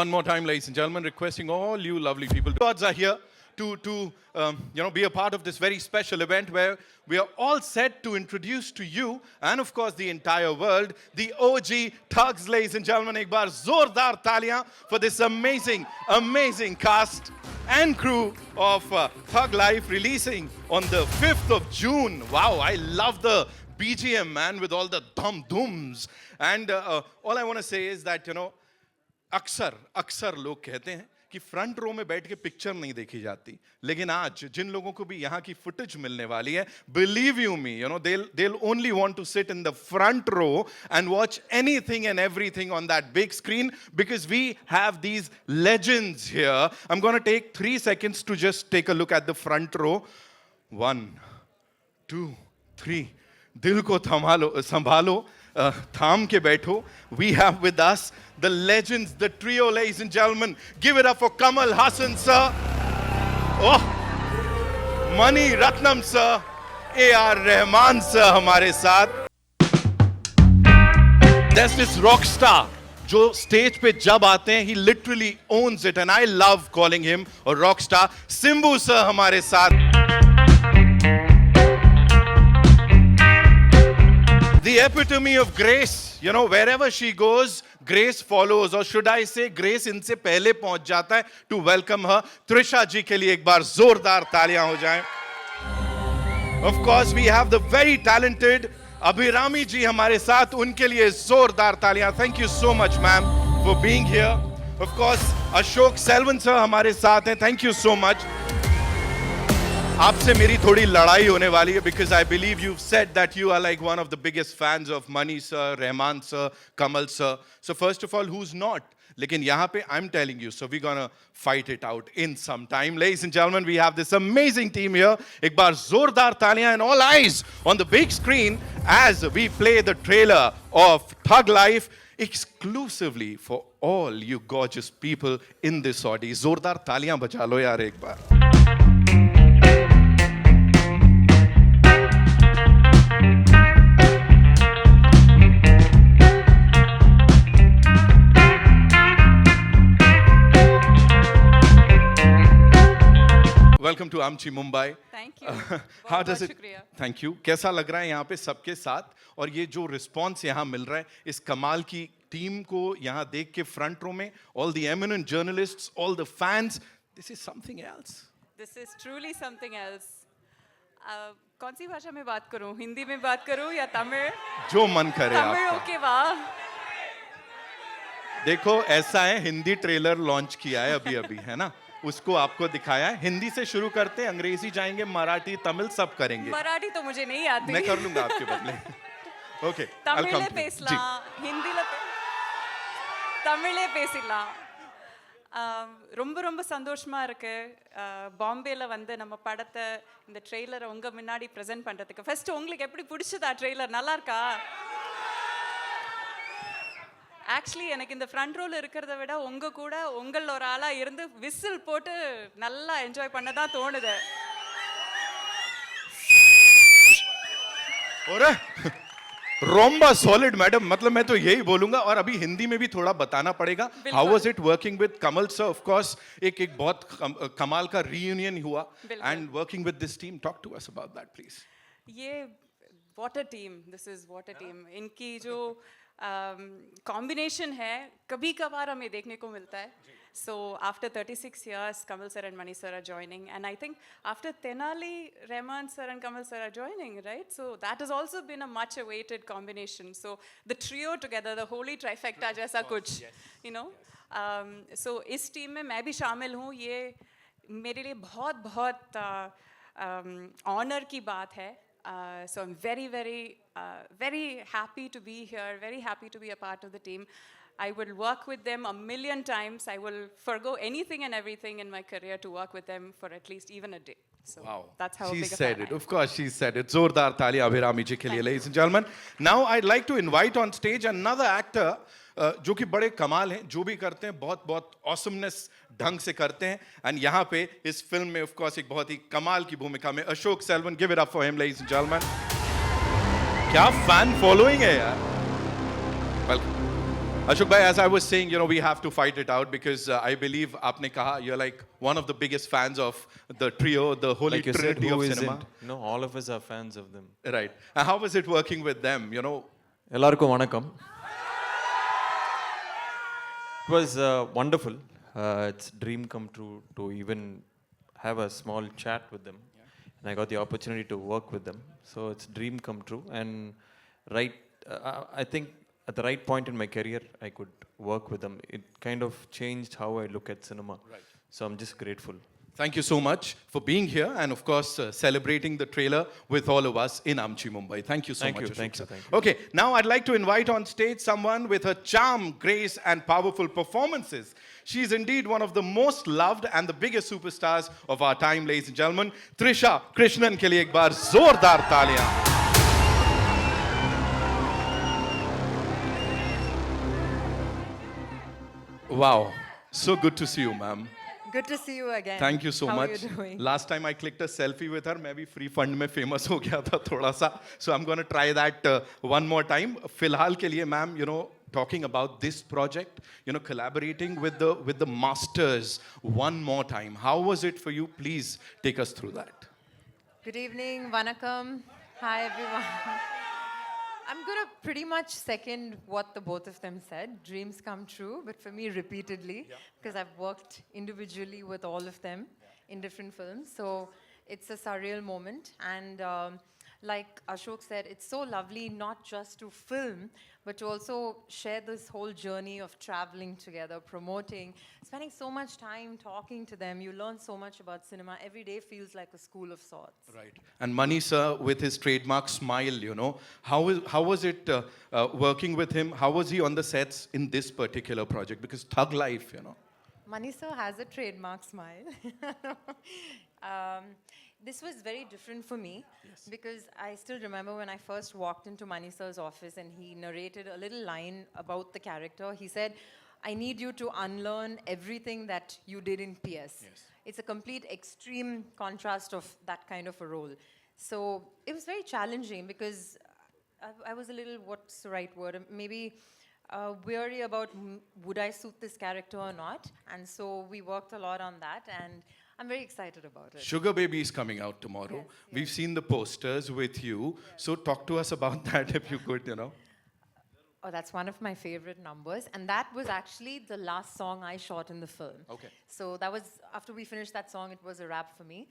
One more time, ladies and gentlemen, requesting all you lovely people. Gods are here to be a part of this very special event where we are all set to introduce to you and of course the entire world the OG Thugs, ladies and gentlemen. एक बार जोरदार तालियां for this amazing cast and crew of Thug Life, releasing on the 5th of June. Wow, I love the BGM, man, with all the dhum-dhums. And all I want to say is that, अक्सर लोग कहते हैं कि front row में बैठ के picture नहीं देखी जाती, लेकिन आज जिन लोगों को भी यहाँ की फुटेज मिलने वाली है, believe you me, they'll only want to sit in the front row and watch anything and everything on that big screen because we have these legends here. I'm going to take 3 seconds to just take a look at the front row. 1, 2, 3. दिल को संभालो, थाम के बैठो. We have with us the legends, the trio, ladies and gentlemen. Give it up for Kamal Haasan, sir. Oh, Mani Ratnam, sir. A.R. Rahman, sir, हमारे साथ. There's this rock star जो stage पे जब आते हैं, he literally owns it, and I love calling him a rock star. Simbu, sir, हमारे साथ. The epitome of grace, wherever she goes, grace follows, or should I say, grace इनसे पहले पहुंच जाता है. To welcome her, Trisha जी के लिए एक बार जोरदार तालियां हो जाएं. Of course, we have the very talented Abhirami जी हमारे साथ, उनके लिए जोरदार तालियां. Thank you so much, ma'am, for being here. Of course, Ashok Selvan sir हमारे साथ हैं. Thank you so much. आपसे मेरी थोड़ी लड़ाई होने वाली है because I believe you've said that you are like one of the biggest fans of Mani sir, Rahman sir, Kamal sir. So first of all, who's not? लेकिन यहाँ पे I'm telling you, so we're gonna fight it out in some time. Ladies and gentlemen, we have this amazing team here. एक बार जोरदार तालियां and all eyes on the big screen as we play the trailer of Thug Life exclusively for all you gorgeous people in this audience. जोरदार तालियां बजा लो यार एक बार. Welcome to Amchi, Mumbai. Thank you. How does it? शुक्रिया. Thank you. कैसा लग रहा है यहाँ पे सबके साथ, और ये जो रिस्पॉन्स यहाँ मिल रहा है इस कमाल की टीम को यहाँ देख के फ्रंट रो में, all the eminent journalists, all the fans, this is something else. This is truly something else. कौन सी भाषा में बात करूँ? हिंदी में बात करूँ या तमिल? जो मन करे आपका. तमिल ओके वाह. देखो ऐसा है, हिंदी ट्रेलर लॉन्च किया है अभी है ना, उसको आपको दिखाया है. हिंदी से शुरू करते हैं, अंग्रेजी जाएंगे, मराठी, तमिल सब करेंगे. मराठी तो मुझे नहीं आती. मैं कर लूंगा आपके बदले. ओके, तमिले पेसला, हिंदीला तमिले பேசலாம். ரொம்ப சந்தோஷமா இருக்கு பாம்பேல வந்து நம்ம படத்தை இந்த ட்ரெய்லரை உங்க முன்னாடி பிரசன்ட் பண்றதுக்கு. ஃபர்ஸ்ட் உங்களுக்கு எப்படி பிடிச்சதா ட்ரெய்லர்? நல்லா இருக்கா? ஆக்சுவலி எனக்கு இந்த ஃப்ரண்ட் ரோல இருக்கிறத விட உங்க கூட உங்கள ஒரு ஆளா இருந்து விசில் போட்டு நல்லா என்ஜாய் பண்ண தான் தோணுது. और रोम्बा सॉलिड मैडम, मतलब मैं तो यही बोलूंगा. और अभी हिंदी में भी थोड़ा बताना पड़ेगा. How was it working with Kamal sir? Of course एक बहुत कमाल का रीयूनियन हुआ, and working with this team. Talk to us about that please. ये what a team, this is what a team. इनकी जो कॉम्बिनेशन है कभी कभार हमें देखने को मिलता है. So after 36 years, Kamal sir and Mani sir are joining, and I think after Tenali, Rahman sir and Kamal sir are joining, right? So that has also been a much awaited combination. So the trio together, the holy trifecta jaisa kuch, so इस team में मैं भी शामिल हूँ. ये मेरे लिए बहुत ऑनर की बात है. So I'm very happy to be here, very happy to be a part of the team. I will work with them a million times. I will forgo anything and everything in my career to work with them for at least even a day. So wow, that's how she big a said fan it. I am. Of course, she said it. Zordar tali Abhirami ji ke liye, ladies and gentlemen. Now I'd like to invite on stage another actor जो कि बड़े कमाल हैं, जो भी करते हैं बहुत ऑसमनेस ढंग से करते हैं. एंड यहाँ पे इस फिल्म में ऑफ कोर्स एक बहुत ही कमाल की भूमिका में Ashok Selvan. Give it up for him, ladies and gentleman. क्या फैन फॉलोइंग है यार. Welcome. Ashok bhai, as I was saying, we have to fight it out because I believe aapne kaha you're like one of the biggest fans of the trio, the holy Like you said, trinity who of isn't? cinema. No, all of us are fans of them. Right. And how was it working with them? எல்லாருக்கும் வணக்கம். It was wonderful. It's dream come true to even have a small chat with them. And I got the opportunity to work with them. So it's dream come true. And I think at the right point in my career, I could work with them. It kind of changed how I look at cinema. Right. So I'm just grateful. Thank you so much for being here and, of course, celebrating the trailer with all of us in Amchi, Mumbai. Thank you so much. Thank you. Okay, now I'd like to invite on stage someone with her charm, grace, and powerful performances. She is indeed one of the most loved and the biggest superstars of our time, ladies and gentlemen. Trisha Krishnan ke liye ek baar zordar taaliyan. Wow, so good to see you, ma'am. Good to see you again. Thank you so How much. Are you doing? Last time I clicked a selfie with her, मैं भी free fund में famous हो गया था थोड़ा सा. So I'm going to try that one more time. फिलहाल के लिए, ma'am, talking about this project, collaborating with the masters one more time. How was it for you? Please take us through that. Good evening, Vanakkam. Hi, everyone. I'm going to pretty much second what the both of them said. Dreams come true, but for me, repeatedly, because I've worked individually with all of them in different films. So it's a surreal moment. And like Ashok said, it's so lovely not just to film, but to also share this whole journey of traveling together, promoting, spending so much time talking to them. You learn so much about cinema. Every day feels like a school of sorts. Right. And Mani sir, with his trademark smile, how was it working with him? How was he on the sets in this particular project? Because Thug Life, Mani sir has a trademark smile. This was very different for me because I still remember when I first walked into Mani sir's office and he narrated a little line about the character. He said, I need you to unlearn everything that you did in PS. Yes. It's a complete extreme contrast of that kind of a role. So it was very challenging because I was a little, what's the right word, maybe weary about would I suit this character or not. And so we worked a lot on that and I'm very excited about it. Sugar Baby is coming out tomorrow. Yes, yes. We've seen the posters with you. Yes. So talk to us about that if you could, Oh, that's one of my favorite numbers. And that was actually the last song I shot in the film. Okay. So that was, after we finished that song, it was a wrap for me.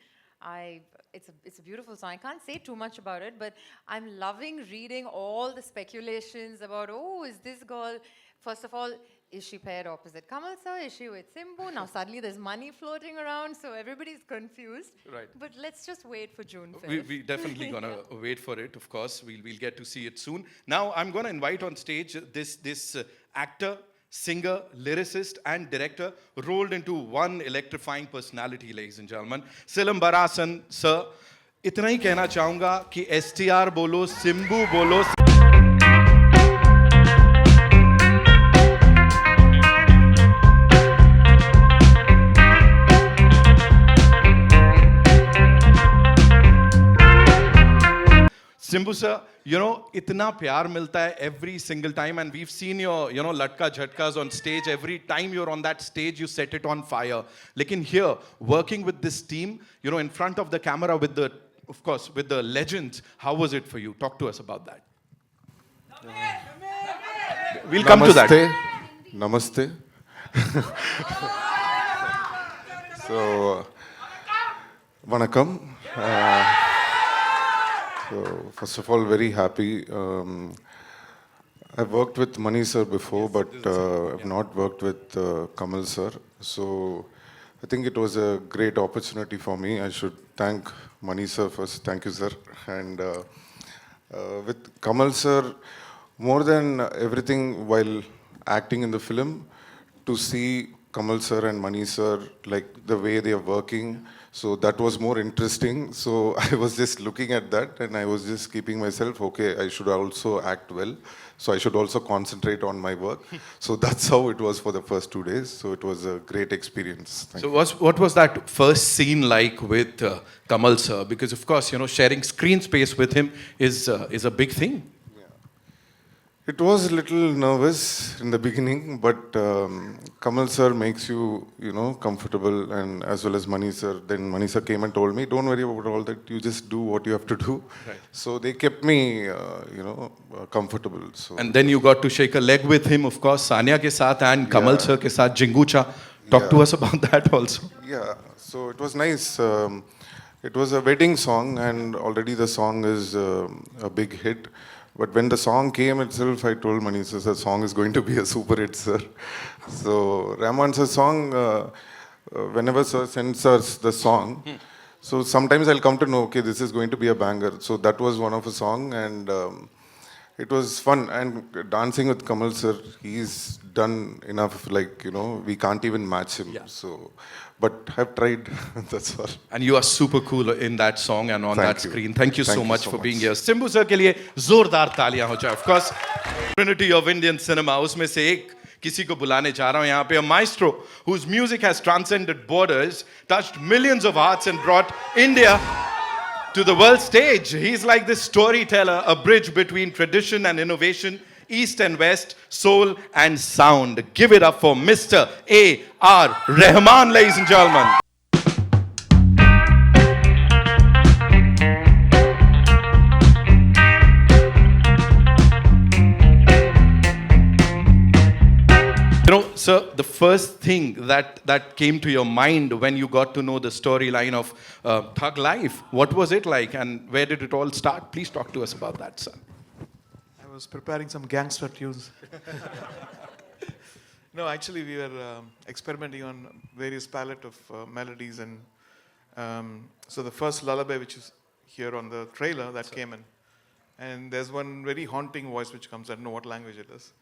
It's a beautiful song. I can't say too much about it, but I'm loving reading all the speculations about, oh, is this girl, first of all, is she paired opposite Kamal sir? Is she with Simbu? Now suddenly there's money floating around, so everybody's confused. Right. But let's just wait for June 5th. We definitely gonna wait for it, of course. We'll get to see it soon. Now I'm gonna invite on stage this actor, singer, lyricist, and director rolled into one electrifying personality, ladies and gentlemen. Silam Barasan, sir. इतना ही कहना चाहूँगा कि STR बोलो, सिम्बू बोलो. Simbu sir, itna pyar milta hai every single time and we've seen your, latka jhatkas on stage. Every time you're on that stage, you set it on fire. Lekin here, working with this team, in front of the camera with the legends, how was it for you? Talk to us about that. We'll come to that. Namaste. So, Vanakkam. So, first of all, very happy. I've worked with Mani sir before, but I've not worked with Kamal sir. So, I think it was a great opportunity for me. I should thank Mani sir first. Thank you, sir. And with Kamal sir, more than everything while acting in the film, to see Kamal sir and Mani sir, like the way they are working, so that was more interesting. So I was just looking at that and I was just keeping myself, okay, I should also act well. So I should also concentrate on my work. So that's how it was for the first 2 days. So it was a great experience. Thank you. What was that first scene like with Kamal sir? Because of course, sharing screen space with him is a big thing. It was a little nervous in the beginning, but Kamal sir makes you, comfortable, and as well as Mani sir. Then Mani sir came and told me, "Don't worry about all that. You just do what you have to do." Right. So they kept me, comfortable. So And then you got to shake a leg with him, of course, Sanya ke saath and Kamal sir ke saath, Jingucha. Talk to us about that also. yeah, so it was nice. It was a wedding song, and already the song is a big hit. But when the song came itself, I told Mani sir, the song is going to be a super hit, sir. So Rahman sir's song, whenever sir sends us the song, so sometimes I'll come to know, okay, this is going to be a banger. So that was one of a song, and it was fun. And dancing with Kamal sir, he's done enough, we can't even match him. Yeah. So, but I've tried, that's all. And you are super cool in that song and on Thank that you. screen. Thank you Thank so you much so for much. being here. Simbu sir के लिए जोरदार तालियां हो जाए. Of course, Trinity of Indian cinema, उसमें से एक किसी को बुलाने जा रहा हूं यहाँ पे, a maestro whose music has transcended borders, touched millions of hearts and brought India to the world stage. He's like this storyteller, a bridge between tradition and innovation, East and West, soul and sound. Give it up for Mr. A.R. Rahman, ladies and gentlemen. Sir, the first thing that came to your mind when you got to know the storyline of Thug Life, what was it like and where did it all start? Please talk to us about that, sir. I was preparing some gangster tunes. No, actually, we were experimenting on various palette of melodies, and so the first lullaby, which is here on the trailer, that came in, and there's one very haunting voice which comes. I don't know what language it is,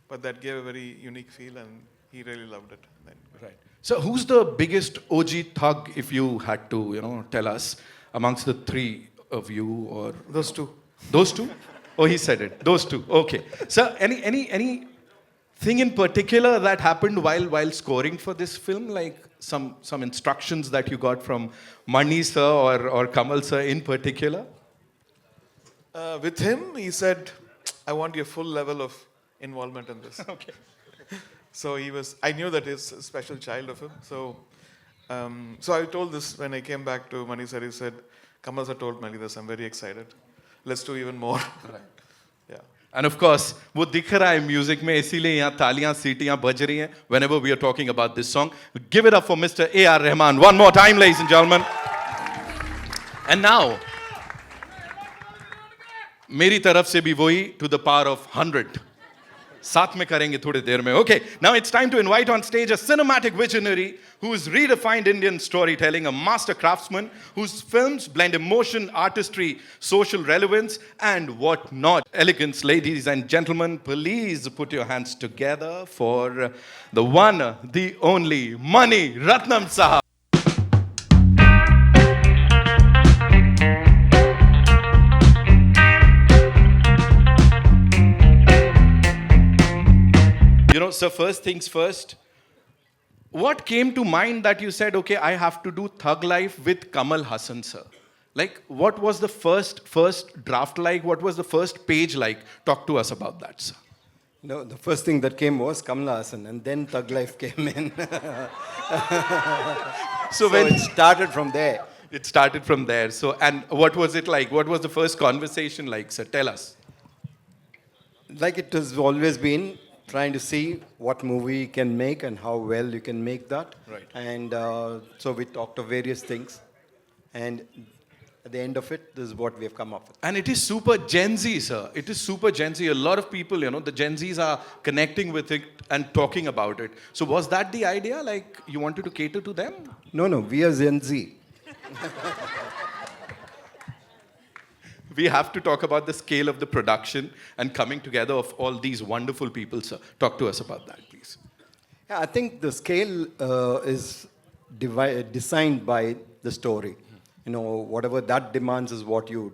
but that gave a very unique feel, and he really loved it. Then. Right. So, who's the biggest OG thug, if you had to, tell us, amongst the three of you, or Those two. those two? Oh, he said it. Those two. Okay. Sir, any thing in particular that happened while scoring for this film, like some instructions that you got from Mani sir or Kamal sir in particular? With him, he said, "I want your full level of involvement in this." Okay. So I knew that he's a special child of him. So I told this when I came back to Mani sir. He said, "Kamal sir told Mani this. I'm very excited. Let's do even more." Right. Yeah. And of course, वो दिख रहा है music में, इसीलिए यहाँ तालियां सीटियां बज रही हैं whenever we are talking about this song. Give it up for Mr. A.R. Rahman one more time, ladies and gentlemen. And now, मेरी तरफ से भी वही to the power of 100. साथ में करेंगे थोड़ी देर में. Okay, now it's time to invite on stage a cinematic visionary who's redefined Indian storytelling, a master craftsman whose films blend emotion, artistry, social relevance, and whatnot. Elegance, ladies and gentlemen, please put your hands together for the one, the only, Mani Ratnam Sahab. So first things first, what came to mind that you said, okay, I have to do Thug Life with Kamal Haasan, sir? Like, what was the first draft like? What was the first page like? Talk to us about that, sir. No, the first thing that came was Kamal Haasan, and then Thug Life came in. So it started from there. It started from there. So, and what was it like? What was the first conversation like, sir? Tell us. Like it has always been, trying to see what movie you can make and how well you can make that. Right. And so we talked of various things. And at the end of it, this is what we have come up with. And it is super Gen Z, sir. It is super Gen Z. A lot of people, the Gen Zs are connecting with it and talking about it. So was that the idea? Like, you wanted to cater to them? No, we are Gen Z. We have to talk about the scale of the production and coming together of all these wonderful people, sir. Talk to us about that, please. Yeah, I think the scale is designed by the story. Whatever that demands is what you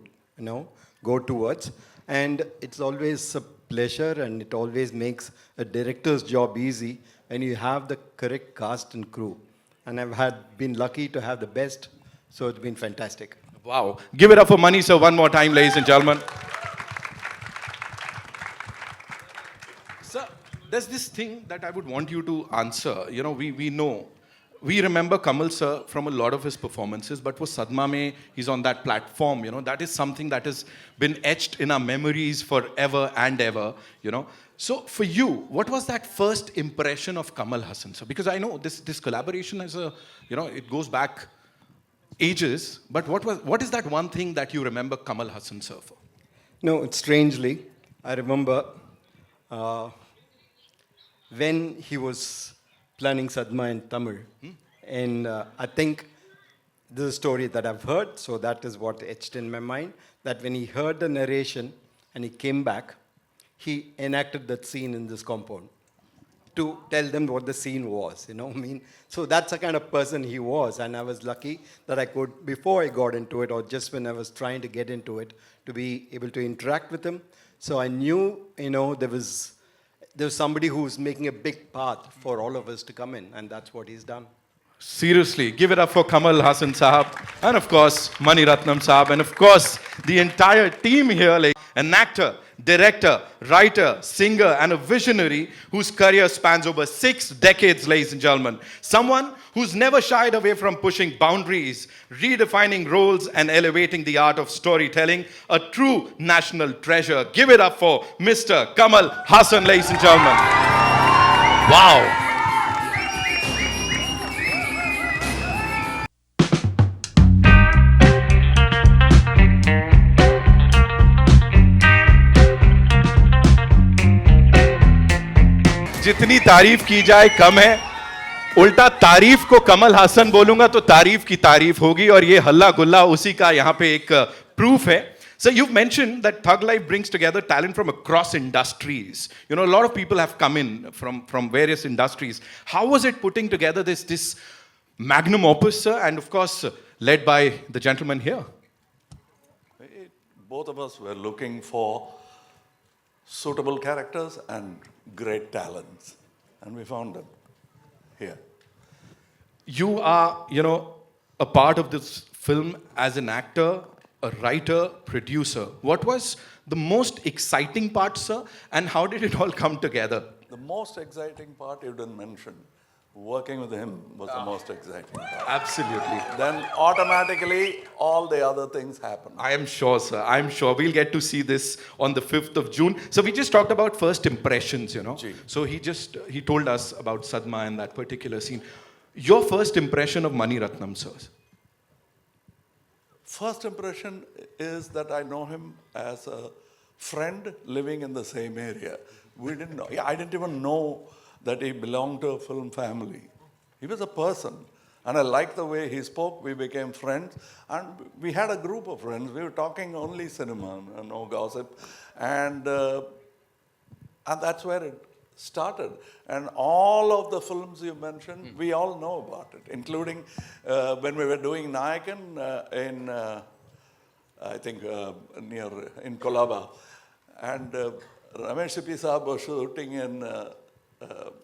go towards. And it's always a pleasure, and it always makes a director's job easy when you have the correct cast and crew. And I've been lucky to have the best, so it's been fantastic. Wow. Give it up for Mani, sir, one more time, ladies and gentlemen. there's this thing that I would want you to answer. You know, we know, we remember Kamal sir from a lot of his performances, but for Sadma Mein, he's on that platform, you know, that is something that has been etched in our memories forever and ever, you know. So for you, what was that first impression of Kamal Haasan sir? Because I know this collaboration is a, you know, it goes back ages, but what is that one thing that you remember Kamal Haasan sir for? No, strangely, I remember when he was planning Sadma in Tamil, and I think this is a story that I've heard, so that is what etched in my mind, that when he heard the narration and he came back, he enacted that scene in this compound to tell them what the scene was, you know what I mean? So that's the kind of person he was, and I was lucky that I could, before I got into it, or just when I was trying to get into it, to be able to interact with him. So I knew, you know, there was somebody who's making a big path for all of us to come in, and that's what he's done. Seriously, give it up for Kamal Haasan Sahab, and of course, Mani Ratnam Sahab, and of course, the entire team here, like an actor, director, writer, singer, and a visionary whose career spans over 6 decades, ladies and gentlemen. Someone who's never shied away from pushing boundaries, redefining roles, and elevating the art of storytelling. A true national treasure. Give it up for Mr. Kamal Haasan, ladies and gentlemen. Wow. जितनी तारीफ की जाए कम है, उल्टा तारीफ को कमल हासन बोलूंगा तो तारीफ की तारीफ होगी, और ये हल्ला गुल्ला उसी का यहाँ पे एक प्रूफ है. So you've mentioned that Thug Life brings together talent from across industries. You know, a lot of people have come in from various industries. How was it putting together this magnum opus, sir, and of course led by the gentleman here? Both of us were looking for suitable characters and great talents, and we found them here. You are, you know, a part of this film as an actor, a writer, producer. What was the most exciting part, sir, and how did it all come together? The most exciting part you didn't mention. Working with him was the most exciting part. Absolutely. Then automatically all the other things happen. I am sure, sir. I'm sure we'll get to see this on the 5th of June. So we just talked about first impressions, you know. Gee. So he told us about Sadma and that particular scene. Your first impression of Mani Ratnam, sir? First impression is that I know him as a friend living in the same area. We didn't know. I didn't even know that he belonged to a film family. He was a person. And I liked the way he spoke. We became friends. And we had a group of friends. We were talking only cinema, no gossip. And that's where it started. And all of the films you mentioned, we all know about it, including when we were doing Nayakan in, I think, in Kolaba. And Ramesh Sippy Saab was shooting in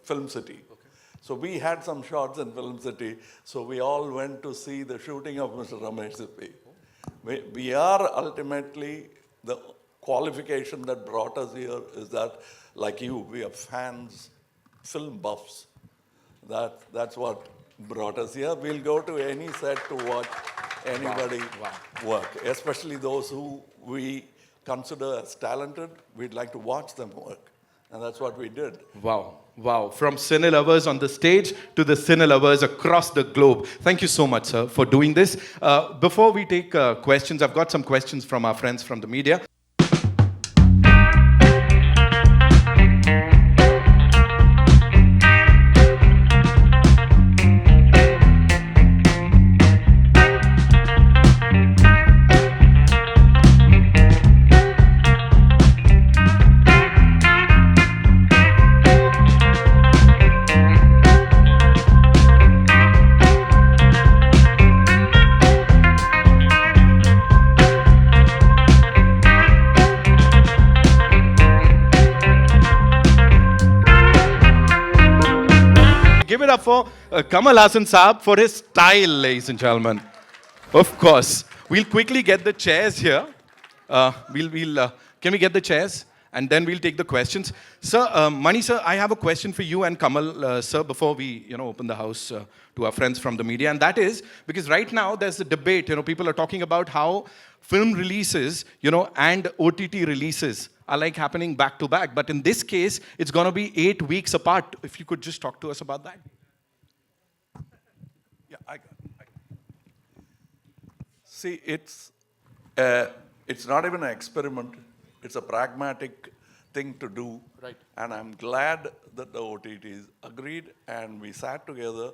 Film City. Okay. So we had some shots in Film City. So we all went to see the shooting of Mr. Ramesh Sippy. We are ultimately, the qualification that brought us here is that, like you, we are fans, film buffs. That's what brought us here. We'll go to any set to watch anybody work, especially those who we consider as talented. We'd like to watch them work. And that's what we did. Wow. Wow. From cine lovers on the stage to the cine lovers across the globe. Thank you so much, sir, for doing this. Before we take questions, I've got some questions from our friends from the media. Give it up for Kamal Haasan Saab for his style, ladies and gentlemen. Of course. We'll quickly get the chairs here. Can we get the chairs? and then we'll take the questions. Sir, Mani sir, I have a question for you and Kamal sir before we open the house to our friends from the media, and that is because right now there's a debate. People are talking about how film releases, and OTT releases are like happening back to back. But in this case, it's going to be 8 weeks apart. If you could just talk to us about that. Yeah, see, it's not even an experiment. It's a pragmatic thing to do. Right. And I'm glad that the OTTs agreed and we sat together,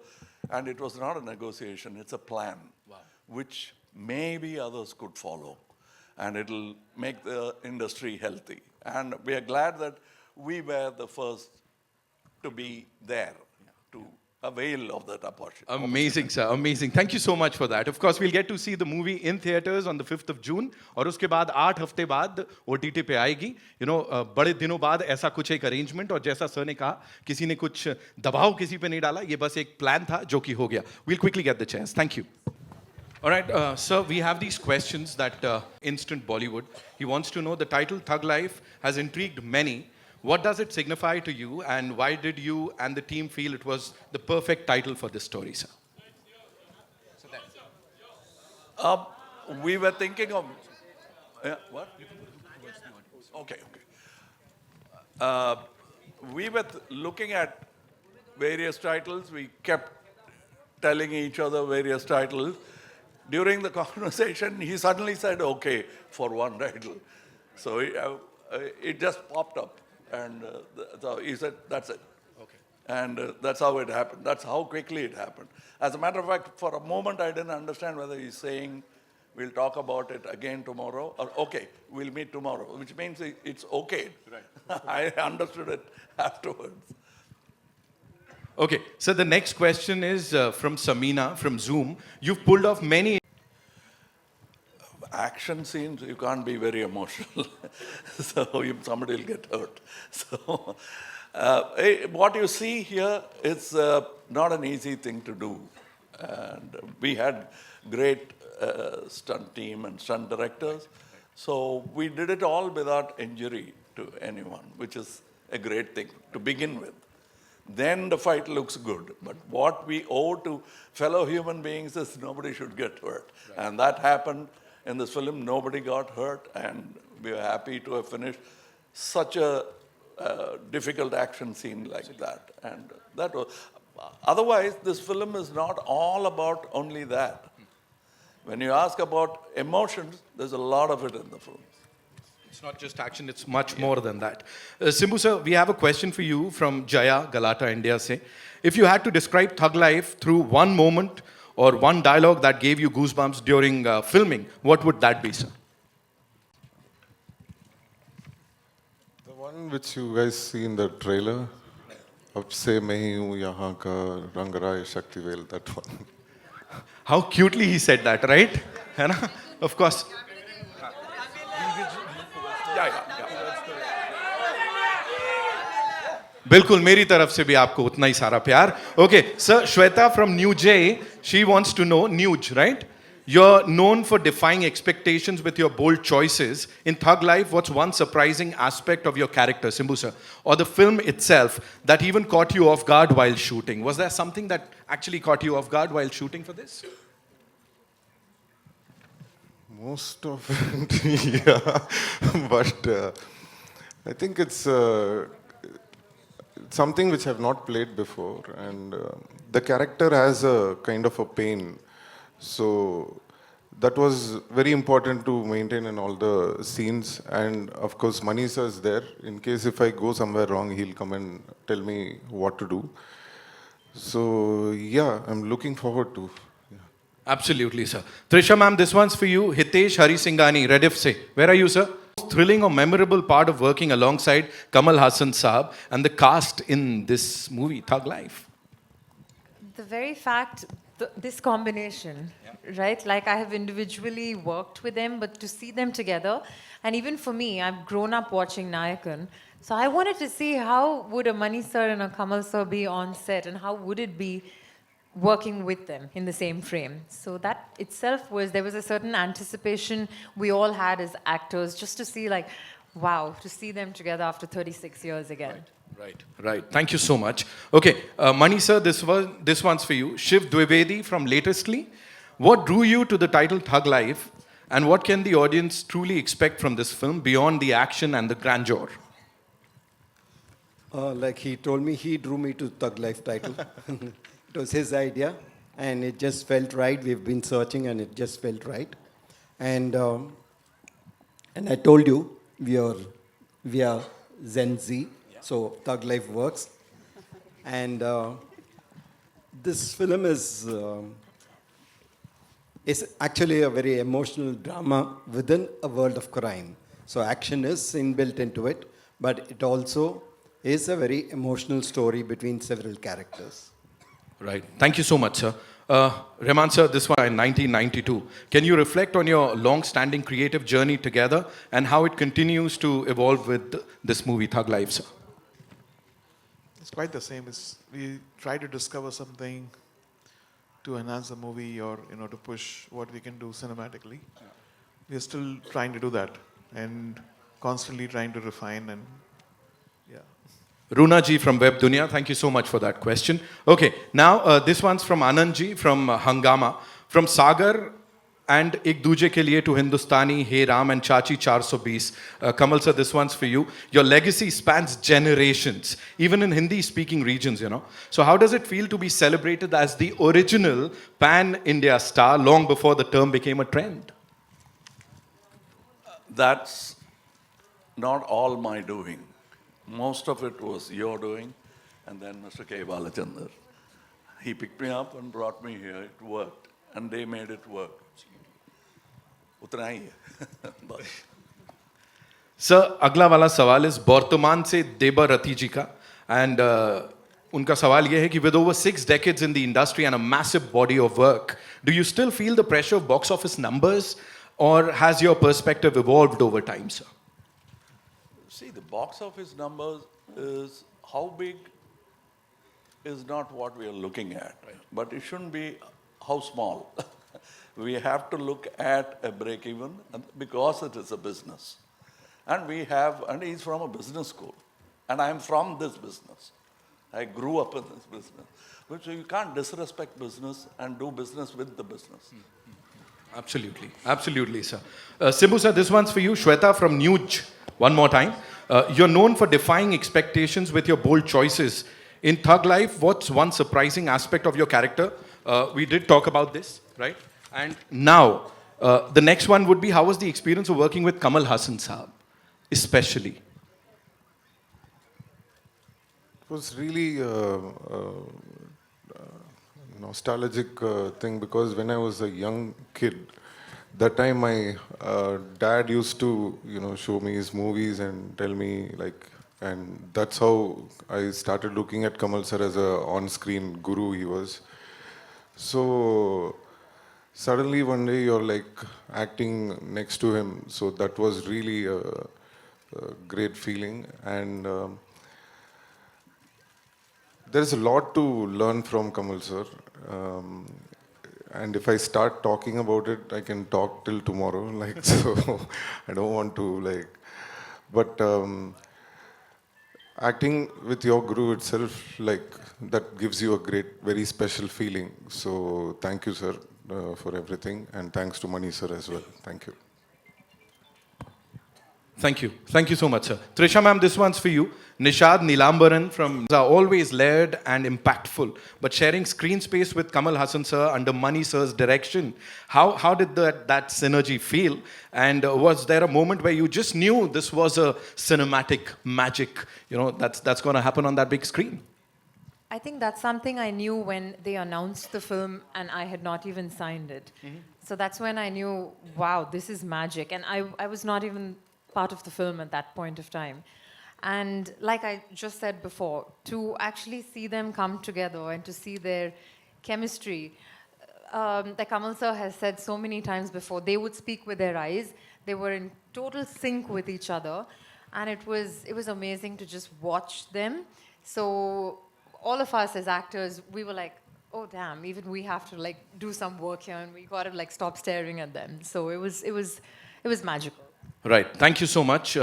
and it was not a negotiation, it's a plan. Wow. Which maybe others could follow, and it'll make the industry healthy. And we are glad that we were the first to be there to avail of that opportunity. Amazing, sir. Amazing. Thank you so much for that. Of course, we'll get to see the movie in theaters on the 5th of June. और उसके बाद 8 हफ्ते बाद OTT पे आएगी. बड़े दिनों बाद ऐसा कुछ एक arrangement, और जैसा सर ने कहा, किसी ने कुछ दबाव किसी पे नहीं डाला. ये बस एक plan था जो कि हो गया. We'll quickly get the chairs. Thank you. All right, sir, we have these questions that Instant Bollywood. He wants to know, the title Thug Life has intrigued many. What does it signify to you, and why did you and the team feel it was the perfect title for this story, sir? We were thinking of... what? Okay. We were looking at various titles. We kept telling each other various titles. During the conversation, he suddenly said, okay, for one title. So it just popped up. And so he said, that's it. Okay. And that's how it happened. That's how quickly it happened. As a matter of fact, for a moment, I didn't understand whether he's saying, we'll talk about it again tomorrow, or okay, we'll meet tomorrow, which means it's okay. Right. I understood it afterwards. Okay, so the next question is from Samina from Zoom. You've pulled off many Action scenes, you can't be very emotional. So somebody will get hurt. So what you see here is not an easy thing to do. And we had great stunt team and stunt directors. So we did it all without injury to anyone, which is a great thing to begin with. Then the fight looks good. But what we owe to fellow human beings is nobody should get hurt. Right. And that happened in this film. Nobody got hurt, and we are happy to have finished such a difficult action scene like that. And that was, otherwise, this film is not all about only that. When you ask about emotions, there's a lot of it in the film. It's not just action, it's much more than that. Simbu sir, we have a question for you from Jaya, Galata, India. Say, if you had to describe Thug Life through one moment or one dialogue that gave you goosebumps during filming, what would that be, sir? The one which you guys see in the trailer, अब से मैं ही हूँ यहाँ का रंगराय Sakthivel, that one. How cutely he said that, right? है ना? Of course. बिल्कुल मेरी तरफ से भी आपको उतना ही सारा प्यार. Okay, sir, Shweta from New J, she wants to know, Nuj, right? You're known for defying expectations with your bold choices. In Thug Life, what's one surprising aspect of your character, Simbu sir, or the film itself that even caught you off guard while shooting? Was there something that actually caught you off guard while shooting for this? Most of it, yeah. But I think it's something which I've not played before, and the character has a kind of a pain. So that was very important to maintain in all the scenes. And of course, Mani sir is there. In case if I go somewhere wrong, he'll come and tell me what to do. So yeah, I'm looking forward to. Absolutely, sir. Trisha ma'am, this one's for you. Hitesh Harisinghani, Rediff se. Where are you, sir? Thrilling or memorable part of working alongside Kamal Haasan Saab and the cast in this movie, Thug Life? The very fact, this combination, right? Like I have individually worked with them, but to see them together, and even for me, I've grown up watching Nayakan. So I wanted to see how would a Mani sir and a Kamal sir be on set, and how would it be working with them in the same frame. So that itself was, there was a certain anticipation we all had as actors just to see like, wow, to see them together after 36 years again. Right. Thank you so much. Okay, Mani sir, this one's for you. Shiv Dwivedi from Latestly. What drew you to the title Thug Life, and what can the audience truly expect from this film beyond the action and the grandeur? Like he told me, he drew me to Thug Life title. It was his idea, and it just felt right. We've been searching, and it just felt right. And I told you, we are Gen Z, so Thug Life works. And this film is actually a very emotional drama within a world of crime. So action is inbuilt into it, but it also is a very emotional story between several characters. Right. Thank you so much, sir. Rahman sir, this one in 1992. Can you reflect on your long-standing creative journey together and how it continues to evolve with this movie, Thug Life, sir? It's quite the same. We try to discover something to enhance the movie or to push what we can do cinematically. We are still trying to do that and constantly trying to refine and yeah. Runa ji from Web Dunia, thank you so much for that question. Okay, now this one's from Anand ji from Hungama. From Sagar and Ek Duje Ke Liye to Hindustani, Hey Ram and Chachi 420. Kamal sir, this one's for you. Your legacy spans generations, even in Hindi-speaking regions, So how does it feel to be celebrated as the original pan-India star long before the term became a trend? That's not all my doing. Most of it was your doing, and then Mr. K. Balachandar. He picked me up and brought me here. It worked, and they made it work. उतना ही है बस. Sir अगला वाला सवाल इस वर्तमान से देबा रति जी का एंड उनका सवाल ये है कि with over 6 decades in the industry and a massive body of work, do you still feel the pressure of box office numbers, or has your perspective evolved over time, sir? See, the box office numbers is how big is not what we are looking at, but it shouldn't be how small. We have to look at a break even because it is a business. And he's from a business school. And I'm from this business. I grew up in this business. So you can't disrespect business and do business with the business. Absolutely, sir. Simbu sir, this one's for you. Shweta from Nuj, one more time. You're known for defying expectations with your bold choices. In Thug Life, what's one surprising aspect of your character? We did talk about this, right? And now, the next one would be, how was the experience of working with Kamal Haasan Saab, especially? It was really nostalgic thing because when I was a young kid, that time my dad used to, show me his movies and tell me and that's how I started looking at Kamal sir as a on-screen guru he was. So suddenly one day you're acting next to him, so that was really a great feeling. And there is a lot to learn from Kamal sir. And if I start talking about it, I can talk till tomorrow. So I don't want to but acting with your guru itself, that gives you a great, very special feeling. So thank you, sir, for everything, and thanks to Mani sir as well. Thank you. Thank you so much, sir. Trisha ma'am, this one's for you. Nishad Nilambaran from are always layered and impactful, but sharing screen space with Kamal Haasan sir under Mani sir's direction, how did that synergy feel? And was there a moment where you just knew this was a cinematic magic, that's going to happen on that big screen? I think that's something I knew when they announced the film and I had not even signed it. So that's when I knew, wow, this is magic. And I was not even part of the film at that point of time. And like I just said before, to actually see them come together and to see their chemistry, like Kamal sir has said so many times before, they would speak with their eyes. They were in total sync with each other. And it was amazing to just watch them. So all of us as actors, we were like, oh damn, even we have to do some work here and we got to stop staring at them. So it was magical. Right. Thank you so much.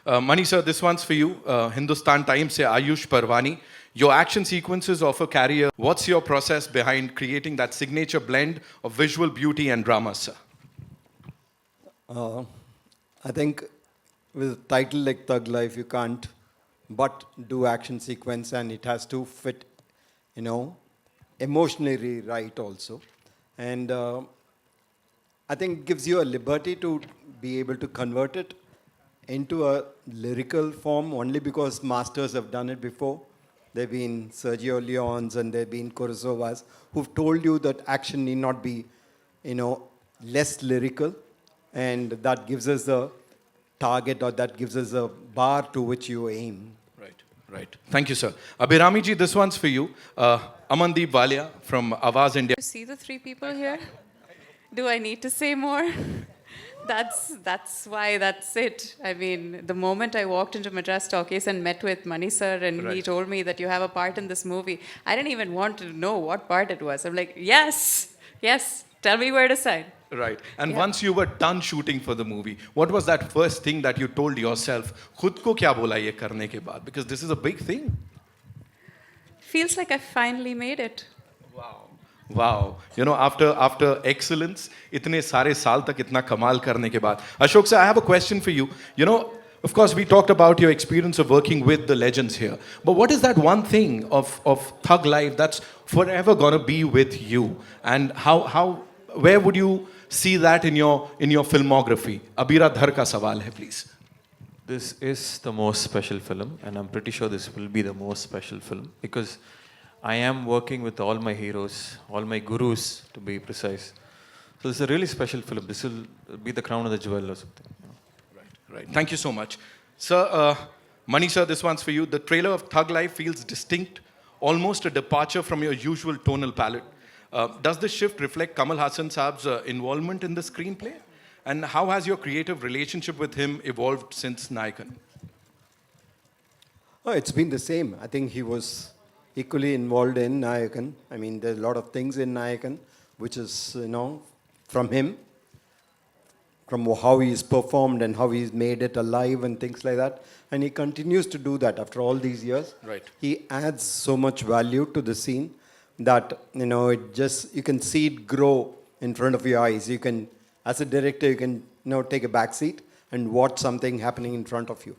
Mani sir, this one's for you. Hindustan Times se Ayush Parwani. Your action sequences offer carrier. What's your process behind creating that signature blend of visual beauty and drama, sir? I think with a title like Thug Life, you can't but do action sequence, and it has to fit, emotionally right also. And I think it gives you a liberty to be able to convert it into a lyrical form only because masters have done it before. There have been Sergio Leones and there have been Kurosawas who've told you that action need not be, less lyrical. And that gives us a target, or that gives us a bar to which you aim. Right. Thank you, sir. Abhirami ji, this one's for you. Amandeep Walia from Awaz India. You see the three people here? Do I need to say more? That's why that's it. I mean, the moment I walked into Madras Talkies and met with Mani sir and he told me that you have a part in this movie, I didn't even want to know what part it was. I'm like, yes, tell me where to sign. Right. And once you were done shooting for the movie, what was that first thing that you told yourself? Khud ko kya bola ye karne ke baad? Because this is a big thing. Feels like I finally made it. Wow. After excellence, itne sare saal tak itna kamal karne ke baad. Ashok sir, I have a question for you. Of course, we talked about your experience of working with the legends here. But what is that one thing of Thug Life that's forever gonna be with you? And where would you see that in your filmography? Abira Dhar ka sawal hai, please. This is the most special film, and I'm pretty sure this will be the most special film because I am working with all my heroes, all my gurus to be precise. So it's a really special film. This will be the crown of the jewel or something. Right. Thank you so much. Sir, Mani sir, this one's for you. The trailer of Thug Life feels distinct, almost a departure from your usual tonal palette. Does this shift reflect Kamal Haasan saab's involvement in the screenplay? And how has your creative relationship with him evolved since Nayakan? Oh, it's been the same. I think he was equally involved in Nayakan. I mean, there's a lot of things in Nayakan, which is, from him, from how he's performed and how he's made it alive and things like that. And he continues to do that after all these years. Right. He adds so much value to the scene that, you can see it grow in front of your eyes. You can, as a director, you can, take a back seat and watch something happening in front of you.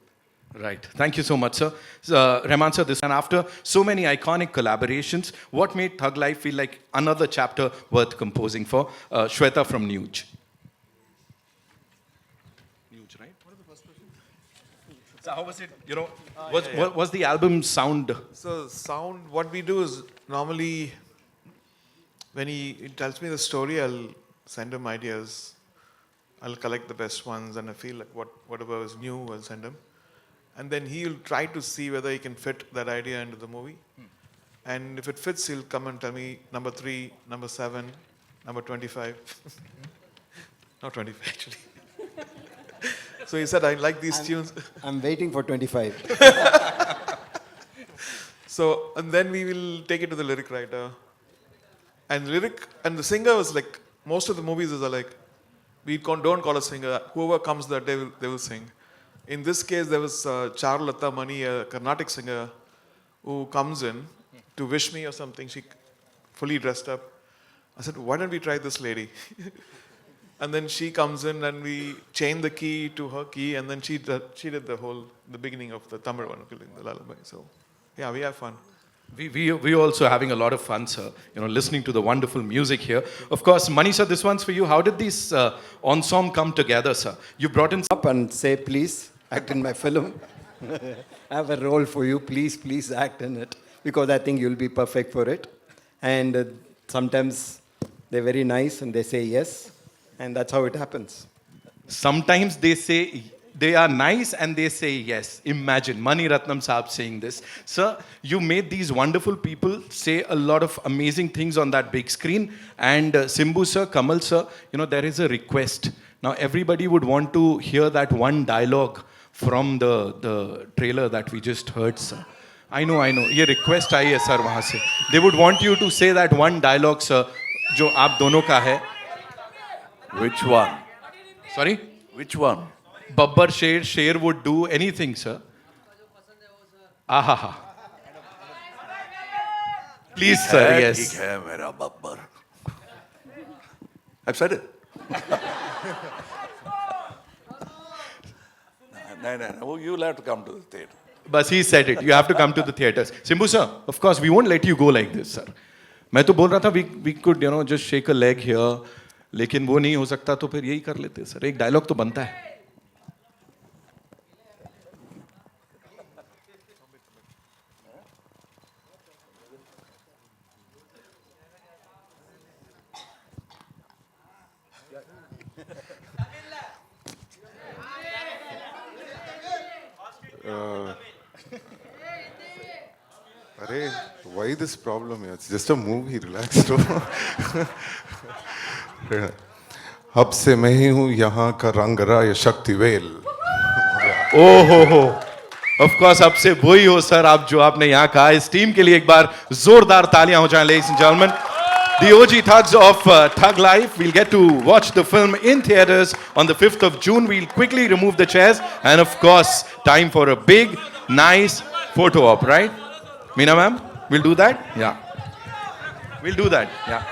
Right. Thank you so much, sir. Rahman sir, and after so many iconic collaborations, what made Thug Life feel like another chapter worth composing for? Shweta from Nuge. Nuge, right? What are the first questions? So how was it, was the album sound? So sound, what we do is normally when he tells me the story, I'll send him ideas. I'll collect the best ones, and I feel like whatever is new, I'll send him. And then he'll try to see whether he can fit that idea into the movie. And if it fits, he'll come and tell me number 3, number 7, number 25. Not 25, actually. So he said, I like these tunes. I'm waiting for 25. So, and then we will take it to the lyric writer. And the singer was like, most of the movies are like, don't call a singer. Whoever comes that day, they will sing. In this case, there was Charulata Mani, a Carnatic singer, who comes in to wish me or something. She fully dressed up. I said, why don't we try this lady? And then she comes in and we chain the key to her key, and then she did the beginning of the Tamil one, the lullaby. So, yeah, we have fun. We also having a lot of fun, sir. Listening to the wonderful music here. Of course, Mani sir, this one's for you. How did these ensemble come together, sir? You brought in Up and say, please, act in my film. I have a role for you. Please act in it. Because I think you'll be perfect for it. And sometimes they're very nice and they say yes. And that's how it happens. Sometimes they say they are nice and they say yes. Imagine Mani Ratnam Saab saying this. Sir, you made these wonderful people say a lot of amazing things on that big screen. And Simbu sir, Kamal sir, there is a request. Now everybody would want to hear that one dialogue from the trailer that we just heard, sir. I know. ये request आई है sir वहाँ से. They would want you to say that one dialogue, sir, जो आप दोनों का है. Which one? Sorry? Which one? Babbar Sher would do anything, sir. Aha. Please, sir, yes. ठीक है मेरा Babbar. I've said it. No, you'll have to come to the theatre. But he said it. You have to come to the theatres. Simbu sir, of course, we won't let you go like this, sir. मैं तो बोल रहा था we could just shake a leg here, लेकिन वो नहीं हो सकता तो फिर यही कर लेते सर. एक डायलॉग तो बनता है. Arey, why this problem here? It's just a movie, relax. अब से मैं ही हूँ यहाँ का रंगरा या शक्तिवेल. ओहो ऑफ कोर्स अब से वही हो सर आप जो आपने यहाँ कहा. इस टीम के लिए एक बार जोरदार तालियां हो जाएं ladies and gentlemen. The OG thugs of Thug Life. We'll get to watch the film in theaters on the 5th of June. We'll quickly remove the chairs and of course time for a big nice photo op, right? Meena ma'am, we'll do that? Yeah. We'll do that. Yeah.